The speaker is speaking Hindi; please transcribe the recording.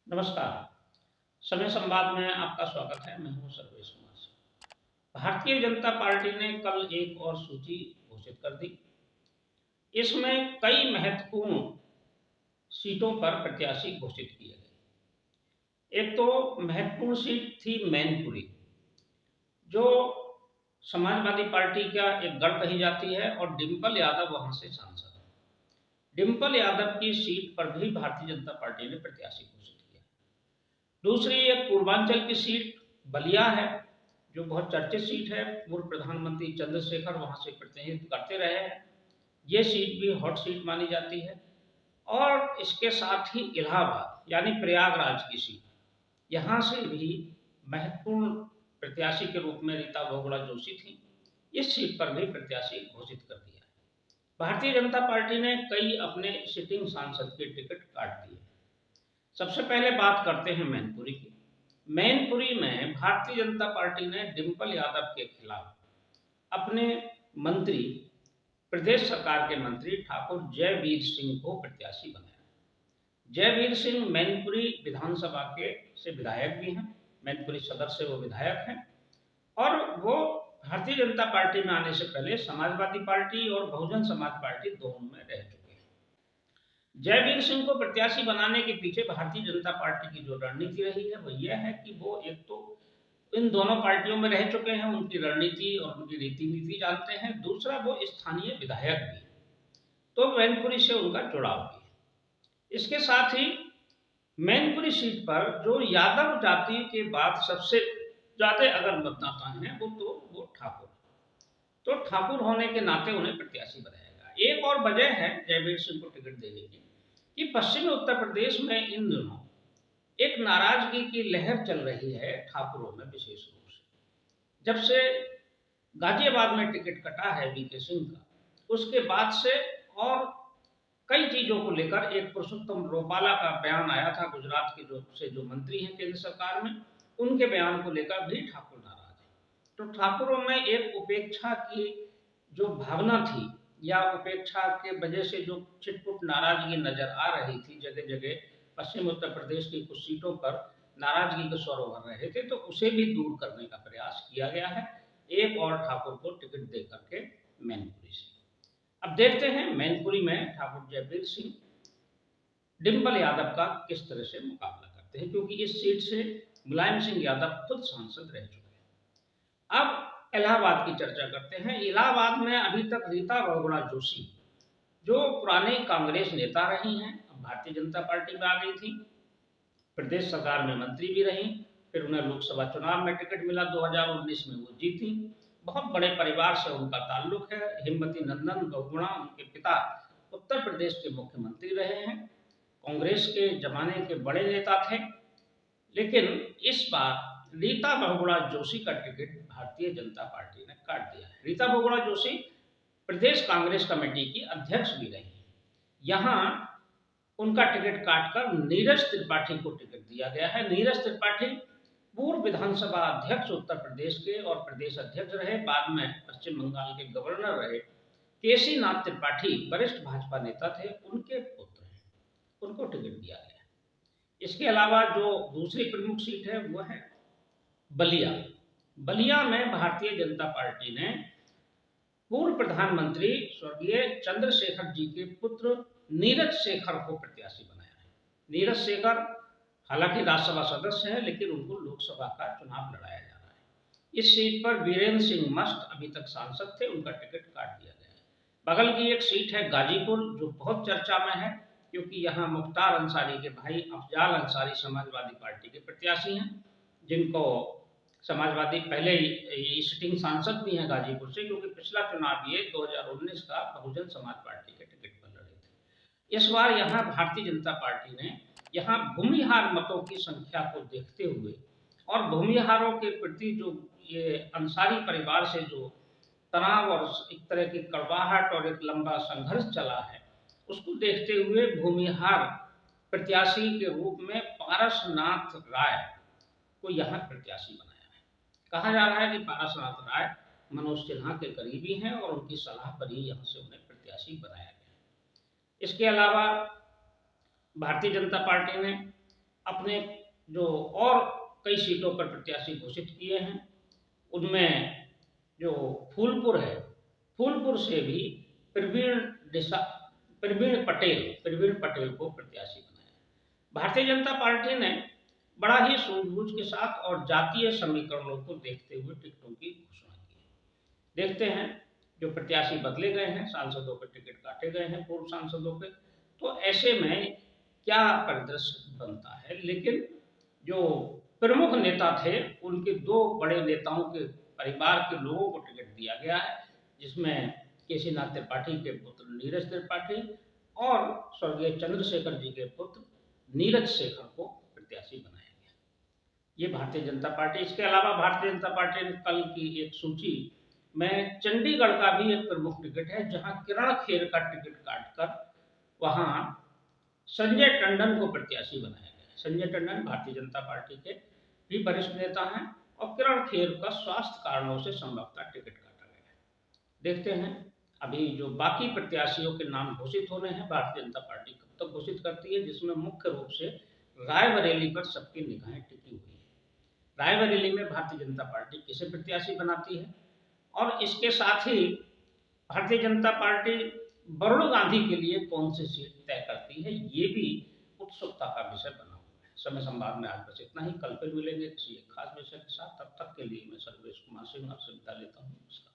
नमस्कार। समय संवाद में आपका स्वागत है। मैं हूं सर्वेश कुमार सिंह। भारतीय जनता पार्टी ने कल एक और सूची घोषित कर दी। इसमें कई महत्वपूर्ण सीटों पर प्रत्याशी घोषित किए गए। एक तो महत्वपूर्ण सीट थी मैनपुरी, जो समाजवादी पार्टी का एक गढ़ कही जाती है और डिम्पल यादव वहां से सांसद है। डिम्पल यादव की सीट पर भी भारतीय जनता पार्टी ने प्रत्याशी घोषित किया। दूसरी एक पूर्वांचल की सीट बलिया है, जो बहुत चर्चित सीट है। पूर्व प्रधानमंत्री चंद्रशेखर वहां से प्रतिनिधित्व करते रहे हैं। ये सीट भी हॉट सीट मानी जाती है। और इसके साथ ही इलाहाबाद यानी प्रयागराज की सीट, यहाँ से भी महत्वपूर्ण प्रत्याशी के रूप में रीता बहुगुणा जोशी थी। इस सीट पर भी प्रत्याशी घोषित कर दिया है। भारतीय जनता पार्टी ने कई अपने सिटिंग सांसद के टिकट काट दिए। सबसे पहले बात करते हैं मैनपुरी की। मैनपुरी में भारतीय जनता पार्टी ने डिम्पल यादव के खिलाफ अपने मंत्री, प्रदेश सरकार के मंत्री ठाकुर जयवीर सिंह को प्रत्याशी बनाया। जयवीर सिंह मैनपुरी विधानसभा के से विधायक भी हैं। मैनपुरी सदर से वो विधायक हैं और वो भारतीय जनता पार्टी में आने से पहले समाजवादी पार्टी और बहुजन समाज पार्टी दोनों में रह चुके हैं। जयवीर सिंह को प्रत्याशी बनाने के पीछे भारतीय जनता पार्टी की जो रणनीति रही है वो ये है कि वो एक तो इन दोनों पार्टियों में रह चुके हैं, उनकी रणनीति और उनकी रीति नीति जानते हैं। दूसरा, वो स्थानीय विधायक भी, तो मैनपुरी से उनका जुड़ाव भी है। इसके साथ ही मैनपुरी सीट पर जो यादव जाति के बाद सबसे ज्यादा अगर मतदाता हैं वो ठाकुर, तो ठाकुर होने के नाते उन्हें प्रत्याशी बनाएगा। एक और वजह है जयवीर सिंह को टिकट देने की कि पश्चिमी उत्तर प्रदेश में इन दिनों एक नाराजगी की लहर चल रही है ठाकुरों में, विशेष रूप से जब से गाजियाबाद में टिकट कटा है वीके सिंह का, उसके बाद से और कई चीजों को लेकर एक पुरुषोत्तम रूपाला का बयान आया था, गुजरात के जो मंत्री हैं केंद्र सरकार में, उनके बयान को लेकर भी ठाकुर नाराज है। तो ठाकुरों में एक उपेक्षा की जो भावना थी या उपेक्षा के वजह से जो छिटपुट नाराजगी नजर आ रही थी जगह जगह, पश्चिम उत्तर प्रदेश की कुछ सीटों पर नाराजगी के स्वर उभर रहे थे, तो उसे भी दूर करने का प्रयास किया गया है एक और ठाकुर को टिकट दे करके मैनपुरी से। अब देखते हैं मैनपुरी में ठाकुर जयवीर सिंह डिम्पल यादव का किस तरह से मुकाबला करते हैं, क्योंकि इस सीट से मुलायम सिंह यादव खुद सांसद रह चुके हैं। अब इलाहाबाद की चर्चा करते हैं। इलाहाबाद में अभी तक रीता बहुगुणा जोशी, जो पुराने कांग्रेस नेता रही हैं, अब भारतीय जनता पार्टी में आ गई थी, प्रदेश सरकार में मंत्री भी रही, फिर उन्हें लोकसभा चुनाव में टिकट मिला, 2019 में वो जीती। बहुत बड़े परिवार से उनका ताल्लुक है। हेमवती नंदन बहुगुणा उनके पिता उत्तर प्रदेश के मुख्यमंत्री रहे हैं, कांग्रेस के जमाने के बड़े नेता थे। लेकिन इस बार रीता बहुगुणा जोशी का टिकट भारतीय जनता पार्टी ने काट दिया है। रीता बहुगुणा जोशी प्रदेश कांग्रेस कमेटी की अध्यक्ष भी रही। यहाँ उनका टिकट काटकर नीरज त्रिपाठी को टिकट दिया गया है। नीरज त्रिपाठी पूर्व विधानसभा अध्यक्ष उत्तर प्रदेश के और प्रदेश अध्यक्ष रहे, बाद में पश्चिम बंगाल के गवर्नर रहे। केसी नाथ त्रिपाठी वरिष्ठ भाजपा नेता थे, उनके पुत्र हैं, उनको टिकट दिया गया। इसके अलावा जो दूसरी प्रमुख सीट है वो है बलिया। बलिया में भारतीय जनता पार्टी ने पूर्व प्रधानमंत्री स्वर्गीय चंद्रशेखर जी के पुत्र नीरज शेखर को प्रत्याशी बनाया है। नीरज शेखर हालांकि राज्यसभा सदस्य है, लेकिन उनको लोकसभा का चुनाव लड़ाया जा रहा है। इस सीट पर वीरेंद्र सिंह मस्त अभी तक सांसद थे, उनका टिकट काट दिया गया है। बगल की एक सीट है गाजीपुर, जो बहुत चर्चा में है, क्योंकि यहाँ मुख्तार अंसारी के भाई अफजाल अंसारी समाजवादी पार्टी के प्रत्याशी हैं, जिनको समाजवादी पहले ही सिटिंग सांसद भी हैं गाजीपुर से, क्योंकि पिछला चुनाव ये 2019 का बहुजन समाज पार्टी के टिकट पर लड़े थे। इस बार यहाँ भारतीय जनता पार्टी ने यहाँ भूमिहार मतों की संख्या को देखते हुए और भूमिहारों के प्रति जो ये अंसारी परिवार से जो तनाव और एक तरह की कड़वाहट और एक लंबा संघर्ष चला है, उसको देखते हुए भूमिहार प्रत्याशी के रूप में पारसनाथ राय को यहाँ प्रत्याशी बनाया है। कहा जा रहा है कि पारसनाथ राय मनोज सिन्हा के करीबी हैं और उनकी सलाह पर ही यहाँ से उन्हें प्रत्याशी बनाया गया। इसके अलावा भारतीय जनता पार्टी ने अपने जो और कई सीटों पर प्रत्याशी घोषित किए हैं, उनमें जो फूलपुर है, फूलपुर से भी प्रवीण दिशा प्रवीण पटेल को प्रत्याशी बनाया। भारतीय जनता पार्टी ने बड़ा ही सूझबूझ के साथ और जातीय समीकरणों को देखते हुए टिकटों की घोषणा की है। देखते हैं, जो प्रत्याशी बदले गए हैं, सांसदों के टिकट काटे गए हैं पूर्व सांसदों के, तो ऐसे में क्या परिदृश्य बनता है। लेकिन जो प्रमुख नेता थे, उनके दो बड़े नेताओं के परिवार के लोगों को टिकट दिया गया है, जिसमें केसीनाथ त्रिपाठी के पुत्र नीरज त्रिपाठी और स्वर्गीय चंद्रशेखर जी के पुत्र नीरज शेखर को प्रत्याशी बनाया गया। ये भारतीय जनता पार्टी। इसके अलावा भारतीय जनता पार्टी ने कल की एक सूची में चंडीगढ़ का भी एक प्रमुख टिकट है, जहां किरण खेर का टिकट काटकर वहां संजय टंडन को प्रत्याशी बनाया गया। संजय टंडन भारतीय जनता पार्टी के भी वरिष्ठ नेता हैं और किरण खेर का स्वास्थ्य कारणों से संभवतः टिकट काटा गया है। देखते हैं अभी जो बाकी प्रत्याशियों के नाम घोषित होने हैं, भारतीय जनता पार्टी कब तक घोषित करती है, जिसमें मुख्य रूप से रायबरेली पर सबकी निगाहें टिकी हुई है। रायबरेली में भारतीय जनता पार्टी किसे प्रत्याशी बनाती है, और इसके साथ ही भारतीय जनता पार्टी वरुण गांधी के लिए कौन सी सीट तय करती है, ये भी उत्सुकता का विषय बना हुआ है। समय संवाद में आज बस इतना ही। कल फिर मिलेंगे किसी एक खास विषय के साथ। तब तक के लिए मैं सर्वेश कुमार सिंह आपसे विदा लेता हूँ। नमस्कार।